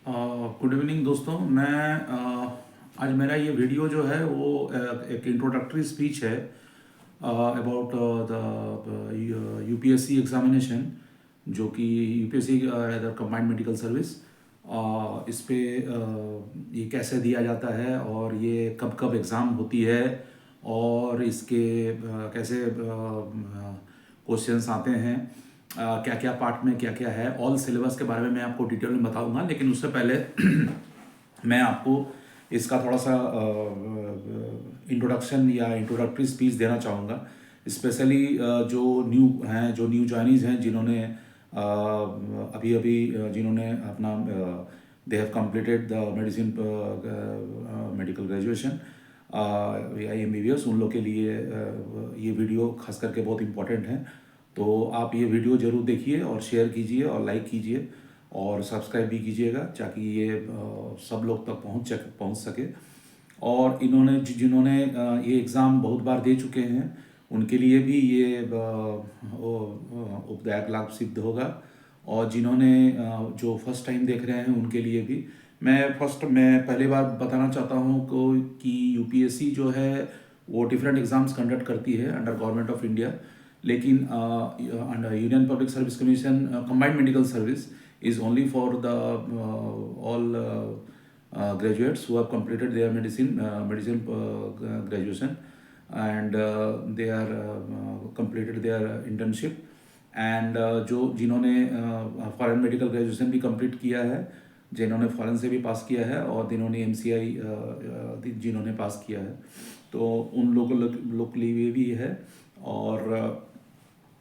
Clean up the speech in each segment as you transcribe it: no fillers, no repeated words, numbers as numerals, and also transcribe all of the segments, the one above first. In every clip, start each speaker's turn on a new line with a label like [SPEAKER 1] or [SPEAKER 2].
[SPEAKER 1] Good evening दोस्तों। आज मेरा ये वीडियो जो है वो एक इंट्रोडक्टरी स्पीच है अबाउट द यूपीएससी एग्जामिनेशन, जो कि यूपीएससी कंबाइंड मेडिकल सर्विस। इस पे ये कैसे दिया जाता है और ये कब कब एग्ज़ाम होती है और इसके कैसे क्वेश्चंस आते हैं, क्या क्या पार्ट में क्या क्या है, ऑल सिलेबस के बारे में मैं आपको डिटेल में बताऊंगा। लेकिन उससे पहले मैं आपको इसका थोड़ा सा इंट्रोडक्शन या इंट्रोडक्टरी स्पीच देना चाहूँगा। स्पेशली जो न्यू जॉइनीज़ हैं, जिन्होंने अभी अभी जिन्होंने अपना they have completed the medicine medical graduation IMBBS, उन लोग के लिए ये वीडियो खास करके बहुत इम्पोर्टेंट है। तो आप ये वीडियो ज़रूर देखिए और शेयर कीजिए और लाइक कीजिए और सब्सक्राइब भी कीजिएगा, ताकि ये सब लोग तक पहुंच सके। और जिन्होंने ये एग्ज़ाम बहुत बार दे चुके हैं, उनके लिए भी ये उपदायक लाभ सिद्ध होगा। और जिन्होंने जो फर्स्ट टाइम देख रहे हैं, उनके लिए भी मैं पहली बार बताना चाहता हूँ कि यूपीएससी जो है वो डिफरेंट एग्ज़ाम्स कंडक्ट करती है अंडर गवर्नमेंट ऑफ इंडिया। लेकिन under union public service commission combined medical service is only for the all graduates who have completed their medicine graduation, and they are completed their internship, and जिन्होंने foreign medical graduation भी complete किया है, जिन्होंने foreign से भी पास किया है, और जिन्होंने MCI जिन्होंने पास किया है, तो उन लोगों के लिए भी है। और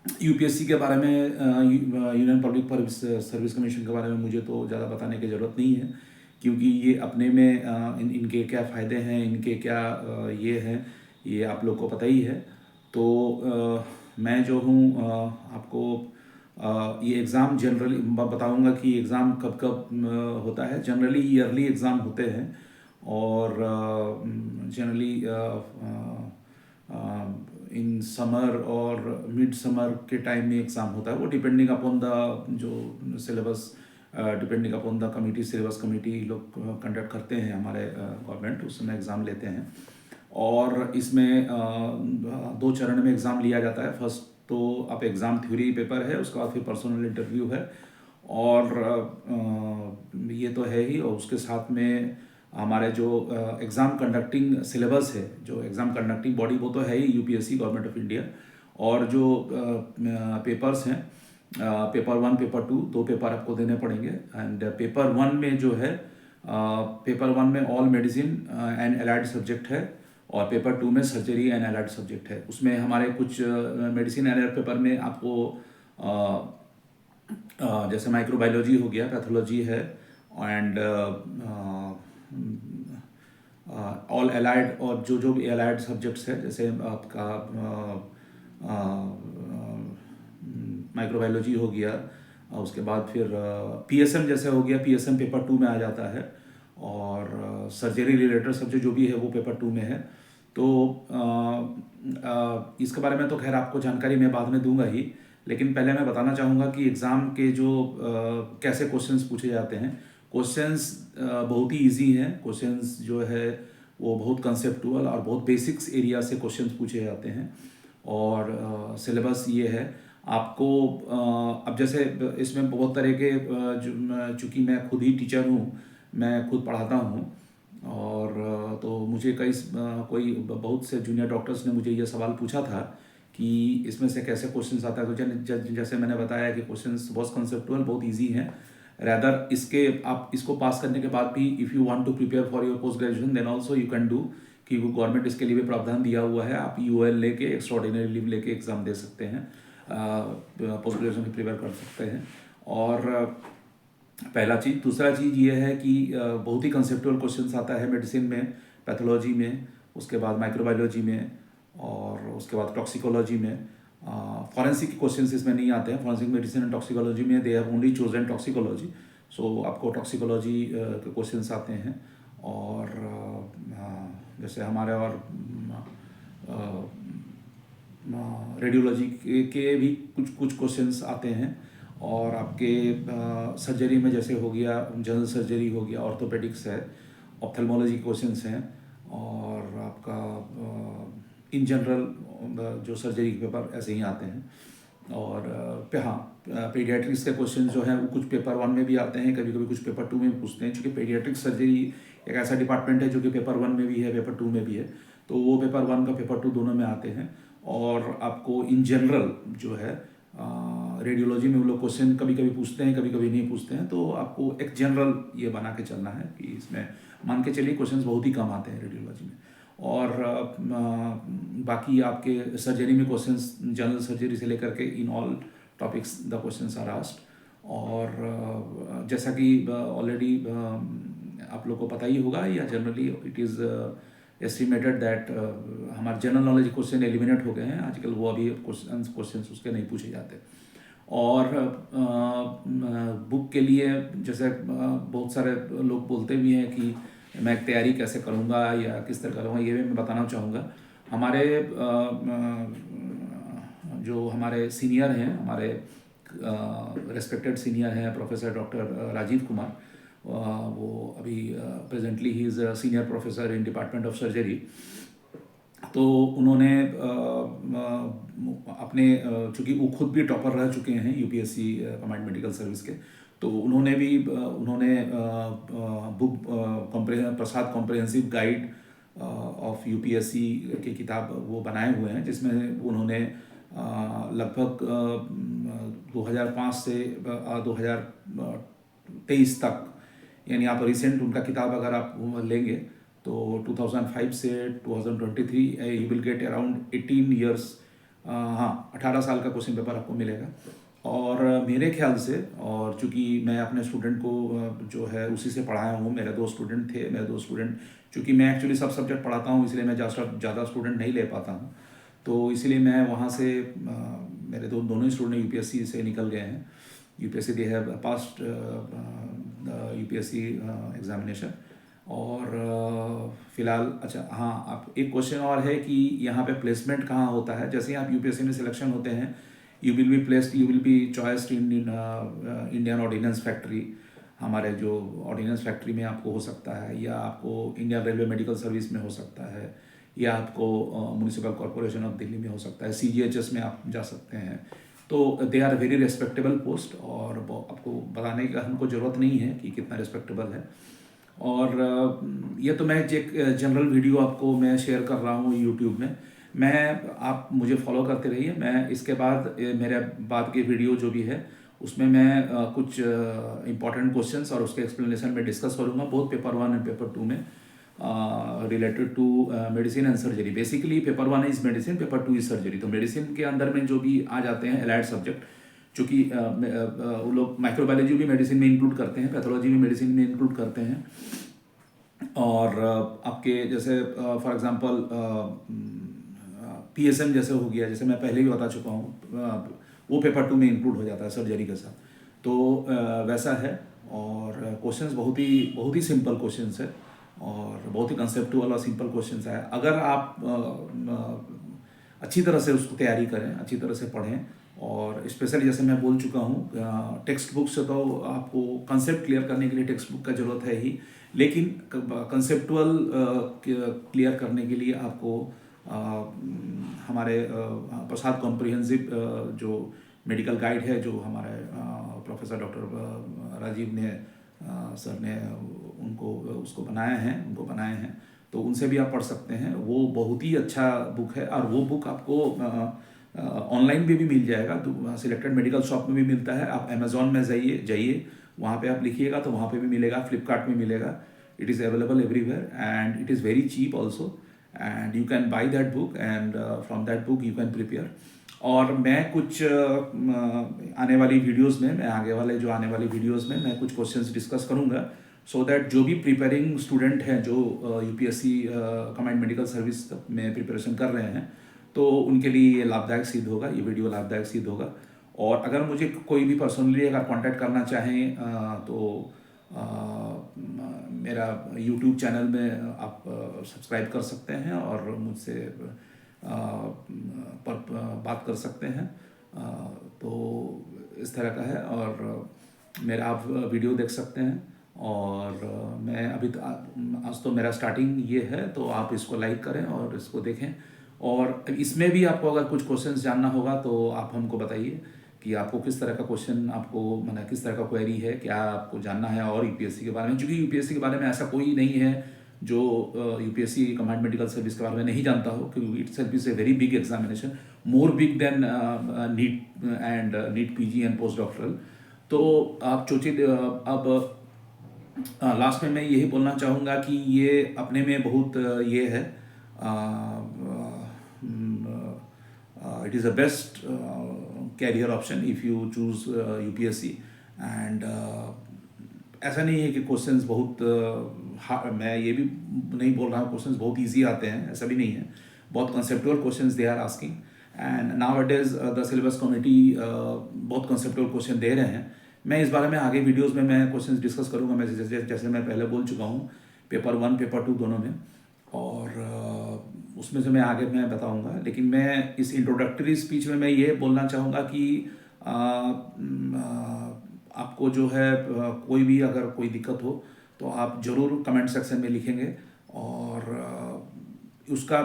[SPEAKER 1] यूपीएससी के बारे में, यूनियन पब्लिक सर्विस कमीशन के बारे में मुझे तो ज़्यादा बताने की ज़रूरत नहीं है, क्योंकि ये अपने में इनके क्या फ़ायदे हैं, इनके क्या ये हैं, ये आप लोग को पता ही है। तो मैं जो हूँ आपको ये एग्ज़ाम जनरली बताऊंगा कि एग्ज़ाम कब कब होता है। जनरली ईयरली एग्ज़ाम होते हैं, और जनरली इन समर और मिड समर के टाइम में एग्ज़ाम होता है। वो डिपेंडिंग अपॉन द जो syllabus, depending upon the committee, syllabus committee लोग कंडक्ट करते हैं हमारे गवर्नमेंट, उस समय एग्ज़ाम लेते हैं। और इसमें दो चरण में एग्ज़ाम लिया जाता है। फर्स्ट तो आप एग्ज़ाम थ्योरी पेपर है, उसके बाद फिर पर्सनल इंटरव्यू है, और ये तो है ही। और उसके साथ में हमारे जो एग्ज़ाम कंडक्टिंग सिलेबस है, जो एग्ज़ाम कंडक्टिंग बॉडी, वो तो है ही यूपीएससी गवर्नमेंट ऑफ इंडिया। और जो पेपर्स हैं, पेपर 1 पेपर 2, दो पेपर आपको देने पड़ेंगे। एंड पेपर 1 में जो है, पेपर 1 में all medicine and allied subject है, और पेपर 2 में सर्जरी एंड एलाइड सब्जेक्ट है। उसमें हमारे कुछ मेडिसिन एलाइड पेपर में आपको जैसे माइक्रोबायोलॉजी हो गया, पैथोलॉजी है, एंड ऑल एलाइड, और जो भी एलाइड सब्जेक्ट्स है, जैसे आपका माइक्रोबायोलॉजी हो गया, उसके बाद फिर PSM जैसे हो गया, PSM पेपर 2 में आ जाता है, और सर्जरी रिलेटेड सब्जेक्ट जो भी है वो पेपर 2 में है। तो इसके बारे में तो खैर आपको जानकारी मैं बाद में दूंगा ही, लेकिन पहले मैं बताना चाहूँगा कि एग्ज़ाम के जो कैसे क्वेश्चंस पूछे जाते हैं। क्वेश्चंस बहुत ही इजी हैं। क्वेश्चंस जो है वो बहुत कंसेप्टुअल और बहुत बेसिक्स एरिया से क्वेश्चंस पूछे जाते हैं। और सिलेबस ये है आपको, अब जैसे इसमें बहुत तरह के चूँकि मैं खुद ही टीचर हूँ, मैं खुद पढ़ाता हूँ, और तो मुझे कोई बहुत से जूनियर डॉक्टर्स ने मुझे ये सवाल पूछा था कि इसमें से कैसे क्वेश्चंस आता है। तो जैसे मैंने बताया कि क्वेश्चंस बहुत कंसेप्टुअल, बहुत इजी हैं। रैदर इसके आप इसको पास करने के बाद भी, if you want to prepare for your post graduation, then also you can do, कि गवर्नमेंट इसके लिए भी प्रावधान दिया हुआ है। आप UL लेके, एक्स्ट्राऑर्डिनरी लीव लेके एग्ज़ाम दे सकते हैं, पोस्ट ग्रेजुएशन प्रिपेयर कर सकते हैं। और पहला चीज़। दूसरा चीज़ ये है कि बहुत ही कंसेप्चुअल क्वेश्चंस आता है मेडिसिन में, पैथोलॉजी में, उसके बाद माइक्रोबायोलॉजी में, और उसके बाद टॉक्सिकोलॉजी में। फॉरेंसिक क्वेश्चंस इसमें नहीं आते हैं। फॉरेंसिक मेडिसिन एंड टॉक्सिकोलॉजी में they have only chosen toxicology, so आपको टॉक्सिकोलॉजी के क्वेश्चंस आते हैं। और जैसे हमारे और रेडियोलॉजी के भी कुछ क्वेश्चंस आते हैं। और आपके सर्जरी में जैसे हो गया जनरल सर्जरी हो गया, ऑर्थोपेडिक्स है, ऑप्थेल्मोलॉजी क्वेश्चंस हैं, और आपका इन जनरल जो सर्जरी के पेपर ऐसे ही आते हैं। और हाँ, पीडियाट्रिक्स के क्वेश्चन जो हैं वो कुछ पेपर 1 में भी आते हैं, कभी कभी कुछ पेपर 2 में भी पूछते हैं, क्योंकि पीडियाट्रिक सर्जरी एक ऐसा डिपार्टमेंट है जो कि पेपर 1 में भी है, पेपर 2 में भी है। तो वो पेपर 1 का पेपर 2 दोनों में आते हैं। और आपको इन जनरल जो है रेडियोलॉजी में वो लोग क्वेश्चन कभी कभी पूछते हैं, कभी कभी नहीं पूछते हैं। तो आपको एक जनरल ये बना के चलना है कि इसमें मान के चलिए क्वेश्चंस बहुत ही कम आते हैं रेडियोलॉजी में। और बाकी आपके सर्जरी में क्वेश्चंस जनरल सर्जरी से लेकर के in all topics the questions are asked. और जैसा कि ऑलरेडी आप लोग को पता ही होगा, या generally it is estimated that हमारे जनरल नॉलेज क्वेश्चन एलिमिनेट हो गए हैं आजकल, वो अभी क्वेश्चंस उसके नहीं पूछे जाते। और बुक के लिए जैसे बहुत सारे लोग बोलते भी हैं कि मैं तैयारी कैसे करूँगा या किस तरह करूँगा, ये भी मैं बताना चाहूँगा। हमारे जो हमारे सीनियर हैं, हमारे रेस्पेक्टेड सीनियर हैं प्रोफेसर डॉक्टर राजीव कुमार, वो अभी presently he is senior professor in department of surgery. तो उन्होंने अपने चूँकि वो खुद भी टॉपर रह चुके हैं यूपीएससी कमांड मेडिकल सर्विस के, तो उन्होंने book Prasad comprehensive guide of UPSC की किताब वो बनाए हुए हैं, जिसमें उन्होंने लगभग 2005 से 2023 तक, यानी आप रिसेंट उनका किताब अगर आप लेंगे तो 2005 से 2023 you will get around 18 years, हाँ 18 साल का क्वेश्चन पेपर आपको मिलेगा। और मेरे ख्याल से, और चूँकि मैं अपने स्टूडेंट को जो है उसी से पढ़ाया हूँ, मेरे 2 स्टूडेंट थे, मेरे 2 स्टूडेंट, चूँकि मैं एक्चुअली सब सब्जेक्ट पढ़ाता हूँ इसलिए मैं ज़्यादा स्टूडेंट नहीं ले पाता हूँ, तो इसीलिए मैं वहाँ से मेरे दोनों ही स्टूडेंट यूपीएससी से निकल गए हैं। UPSC they have passed UPSC examination. और फिलहाल अच्छा हाँ, आप एक क्वेश्चन और है कि यहाँ पे प्लेसमेंट कहाँ होता है। जैसे ही आप यूपीएससी में सिलेक्शन होते हैं, you will be choiced in Indian ordnance factory. हमारे जो ऑर्डिनेंस फैक्ट्री में आपको हो सकता है, या आपको इंडियन रेलवे मेडिकल सर्विस में हो सकता है, या आपको म्यूनिसिपल कॉरपोरेशन ऑफ दिल्ली में हो सकता है, सीजीएचएस में आप जा सकते हैं। तो they are very respectable post, और आपको बताने का हमको ज़रूरत नहीं है कि कितना रेस्पेक्टेबल है। और ये तो मैं एक जनरल वीडियो आपको मैं शेयर कर रहा हूँ यूट्यूब में। आप मुझे फॉलो करते रहिए। मैं इसके बाद मेरे बाद के वीडियो जो भी है उसमें मैं कुछ इंपॉर्टेंट क्वेश्चंस और उसके एक्सप्लेनेशन में डिस्कस करूँगा, बोथ पेपर 1 एंड पेपर 2 में, related to medicine and surgery. Basically paper 1 is medicine, paper 2 is surgery. तो मेडिसिन के अंदर में जो भी आ जाते हैं एलाइड सब्जेक्ट, चूँकि वो लोग माइक्रोबायोलॉजी भी मेडिसिन में इंक्लूड करते हैं, पैथोलॉजी भी मेडिसिन में इंक्लूड करते हैं। और आपके जैसे फॉर एग्जांपल पीएसएम जैसे हो गया, जैसे मैं पहले भी बता चुका हूँ, वो पेपर 2 में इंक्लूड हो जाता है सर्जरी के साथ। तो वैसा है। और क्वेश्चंस बहुत ही सिंपल क्वेश्चंस है, और बहुत ही कंसेप्चुअल और सिंपल क्वेश्चंस है। अगर आप अच्छी तरह से उसको तैयारी करें, अच्छी तरह से पढ़ें, और स्पेशली जैसे मैं बोल चुका हूँ, टेक्स्ट बुक से तो आपको कंसेप्ट क्लियर करने के लिए टेक्स्ट बुक का ज़रूरत है ही, लेकिन कंसेप्चुअल क्लियर करने के लिए आपको हमारे प्रसाद कॉम्प्रिहेंसिव जो मेडिकल गाइड है, जो हमारे प्रोफेसर डॉक्टर राजीव ने सर ने उसको बनाए हैं, तो उनसे भी आप पढ़ सकते हैं। वो बहुत ही अच्छा बुक है, और वो बुक आपको ऑनलाइन भी मिल जाएगा, तो सिलेक्टेड मेडिकल शॉप में भी मिलता है। आप अमेजोन में जाइए, वहाँ पे आप लिखिएगा तो वहाँ पे भी मिलेगा, फ्लिपकार्ट में मिलेगा। It is available everywhere and it is very cheap also, and you can buy that book, and from that book you can prepare. और मैं कुछ आने वाली वीडियोस में मैं कुछ क्वेश्चंस डिस्कस करूँगा, सो दैट जो भी प्रिपेयरिंग स्टूडेंट हैं, जो यूपीएससी कमांड मेडिकल सर्विस में प्रिपरेशन कर रहे हैं, तो उनके लिए ये लाभदायक सिद्ध होगा, ये वीडियो लाभदायक सिद्ध होगा। और अगर मुझे कोई भी पर्सनली अगर कांटेक्ट करना चाहें तो मेरा यूट्यूब चैनल में आप सब्सक्राइब कर सकते हैं और मुझसे बात कर सकते हैं। तो इस तरह का है। और मेरा आप वीडियो देख सकते हैं। और मैं अभी तो आज तो मेरा स्टार्टिंग ये है, तो आप इसको लाइक करें और इसको देखें। और इसमें भी आपको अगर कुछ क्वेश्चंस जानना होगा तो आप हमको बताइए कि आपको किस तरह का क्वेश्चन, आपको मतलब किस तरह का क्वेरी है, क्या आपको जानना है और यूपीएससी के बारे में। क्योंकि यूपीएससी के बारे में ऐसा कोई नहीं है जो यूपीएससी कमांड मेडिकल सर्विस के बारे में नहीं जानता हो, क्योंकि it's is a very big examination, more big than NEET and NEET PG and post doctoral. तो आप सोचिए, अब लास्ट में मैं यही बोलना चाहूँगा कि ये अपने में बहुत ये है, it is a best career option if you choose UPSC. And ऐसा नहीं है कि क्वेश्चंस बहुत मैं ये भी नहीं बोल रहा हूँ क्वेश्चंस बहुत इजी आते हैं, ऐसा भी नहीं है। बहुत conceptual questions they are asking, and now it is the syllabus committee बहुत कंसेप्चुअल क्वेश्चन दे रहे हैं। मैं इस बारे में आगे वीडियोस में मैं क्वेश्चंस डिस्कस करूंगा, मैं जैसे मैं पहले बोल चुका हूँ, पेपर 1 पेपर 2 दोनों में। और उसमें से मैं आगे मैं बताऊंगा। लेकिन मैं इस इंट्रोडक्टरी स्पीच में मैं ये बोलना चाहूँगा कि आपको जो है कोई भी अगर कोई दिक्कत हो तो आप ज़रूर कमेंट सेक्शन में लिखेंगे। और उसका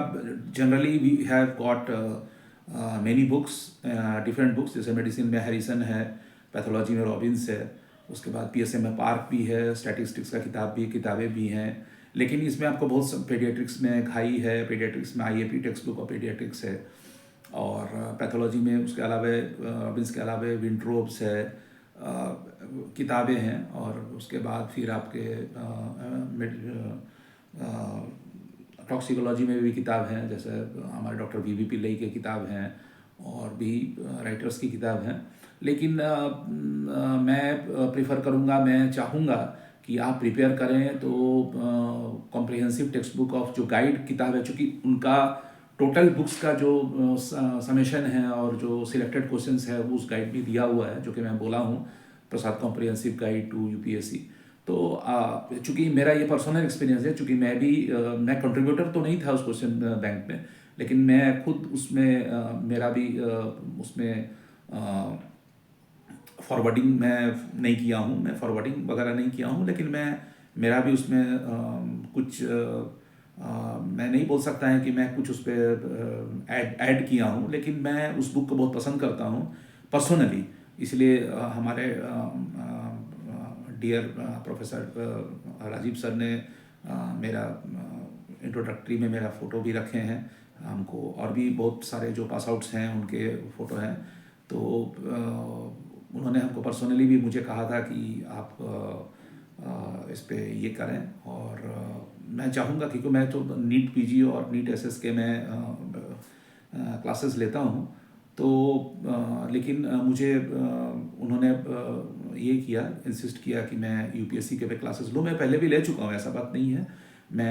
[SPEAKER 1] generally we have got many books, different books, जैसे मेडिसिन में हैरिसन है, पैथोलॉजी में रॉबिन्स है, उसके बाद पीएसएम में पार्क भी है, स्टैटिस्टिक्स का किताबें भी हैं। लेकिन इसमें आपको बहुत पेडियाट्रिक्स में घाई है, पेडियाट्रिक्स में IAP text book of paediatrics है, और पैथोलॉजी में उसके अलावा रॉबिन्स के अलावा विंट्रोब्स है, किताबें हैं। और उसके बाद फिर आपके टॉक्सिकोलॉजी में भी किताब हैं, जैसे हमारे डॉक्टर वीवी पिल्लई के किताब हैं और भी राइटर्स की किताब हैं। लेकिन मैं प्रिफर करूँगा, मैं चाहूँगा कि आप प्रिपेयर करें तो कॉम्प्रिहेंसिव टेक्स्ट बुक ऑफ जो गाइड किताब है, चूँकि उनका टोटल बुक्स का जो समेशन है और जो सिलेक्टेड क्वेश्चंस है वो उस गाइड में दिया हुआ है, जो कि मैं बोला हूँ, प्रसाद कॉम्प्रिहेंसिव गाइड टू यूपीएससी। तो चूँकि मेरा ये पर्सनल एक्सपीरियंस है, चूँकि मैं कंट्रीब्यूटर तो नहीं था उस क्वेश्चन बैंक में, लेकिन मैं खुद उसमें मेरा भी उसमें फॉरवर्डिंग मैं नहीं किया हूँ, मैं फॉरवर्डिंग वगैरह नहीं किया हूँ, लेकिन मेरा भी उसमें कुछ मैं नहीं बोल सकता है कि मैं कुछ उस पर ऐड किया हूँ, लेकिन मैं उस बुक को बहुत पसंद करता हूँ पर्सनली। इसलिए हमारे डियर प्रोफेसर राजीव सर ने मेरा इंट्रोडक्टरी में मेरा फ़ोटो भी रखे हैं हमको, और भी बहुत सारे जो पास आउट्स हैं उनके फ़ोटो हैं। तो उन्होंने हमको पर्सनली भी मुझे कहा था कि आप इस पे ये करें। और मैं चाहूँगा, क्योंकि मैं तो नीट पीजी और नीट एसएस के मैं क्लासेस लेता हूँ, तो लेकिन मुझे उन्होंने ये किया, इंसिस्ट किया कि मैं यूपीएससी के पे क्लासेस लूँ। मैं पहले भी ले चुका हूँ, ऐसा बात नहीं है।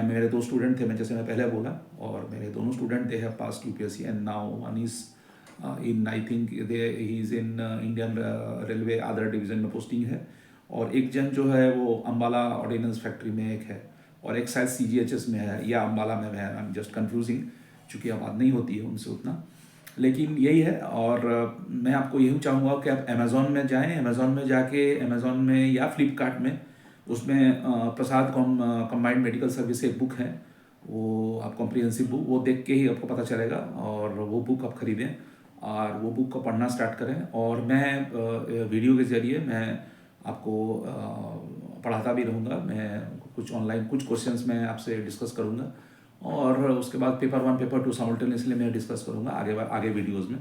[SPEAKER 1] मेरे 2 स्टूडेंट थे, मैं जैसे मैं पहले बोला, और मेरे दोनों student they have passed UPSC, and now one is in, I think he is in Indian railway other division में पोस्टिंग है, और एक जन जो है वो अम्बाला ऑर्डिनेंस फैक्ट्री में एक है, और एक शायद सीजीएचएस में है या अम्बाला में है। आई एम जस्ट कन्फ्यूजिंग, चूँकि आबाद नहीं होती है उनसे उतना, लेकिन यही है। और मैं आपको यही चाहूँगा कि आप अमेज़ॉन में जाएं, अमेज़ॉन में जाके अमेज़ॉन में या फ्लिपकार्ट में, उसमें प्रसाद कंबाइंड मेडिकल सर्विस एक बुक है, वो आप कॉम्प्रिहेंसिव बुक, वो देख के ही आपको पता चलेगा, और वो बुक आप खरीदें और वो बुक को पढ़ना स्टार्ट करें। और मैं वीडियो के ज़रिए मैं आपको पढ़ाता भी रहूँगा, मैं कुछ ऑनलाइन कुछ क्वेश्चंस मैं आपसे डिस्कस करूँगा, और उसके बाद पेपर 1 पेपर 2 साइमल्टेनियसली मैं डिस्कस करूँगा आगे वीडियोज़ में।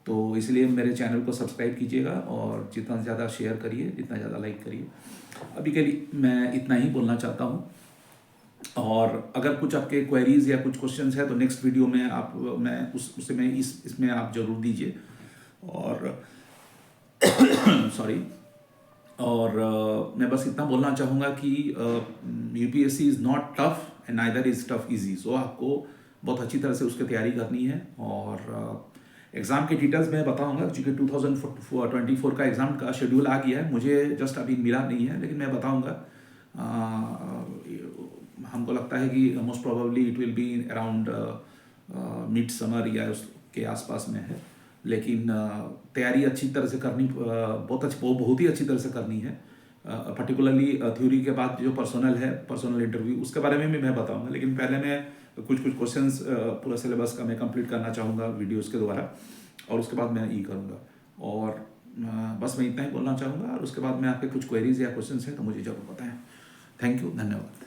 [SPEAKER 1] तो इसलिए मेरे चैनल को सब्सक्राइब कीजिएगा, और जितना ज़्यादा शेयर करिए, जितना ज़्यादा लाइक करिए। अभी के लिए मैं इतना ही बोलना चाहता हूँ, और अगर कुछ आपके क्वेरीज या कुछ क्वेश्चंस है तो नेक्स्ट वीडियो में मैं उसमें इसमें आप ज़रूर दीजिए। और सॉरी, और मैं बस इतना बोलना चाहूँगा कि UPSC is not tough and neither is tough easy. So आपको बहुत अच्छी तरह से उसकी तैयारी करनी है। और एग्ज़ाम के डिटेल्स मैं बताऊंगा, क्योंकि 2024 का एग्ज़ाम का शेड्यूल आ गया है, मुझे जस्ट अभी मिला नहीं है, लेकिन मैं बताऊंगा। हमको लगता है कि most probably it will be around mid summer या उसके आसपास में है, लेकिन तैयारी अच्छी तरह से करनी, बहुत ही अच्छी तरह से करनी है। पर्टिकुलरली थ्योरी के बाद जो पर्सनल इंटरव्यू, उसके बारे में भी मैं बताऊंगा, लेकिन पहले मैं कुछ क्वेश्चंस पूरा सिलेबस का मैं कंप्लीट करना चाहूँगा वीडियोस के द्वारा, और उसके बाद मैं करूँगा। और बस मैं इतना ही बोलना चाहूँगा, और उसके बाद में आपके कुछ क्वेरीज या क्वेश्चंस हैं तो मुझे जरूर बताएं। थैंक यू, धन्यवाद।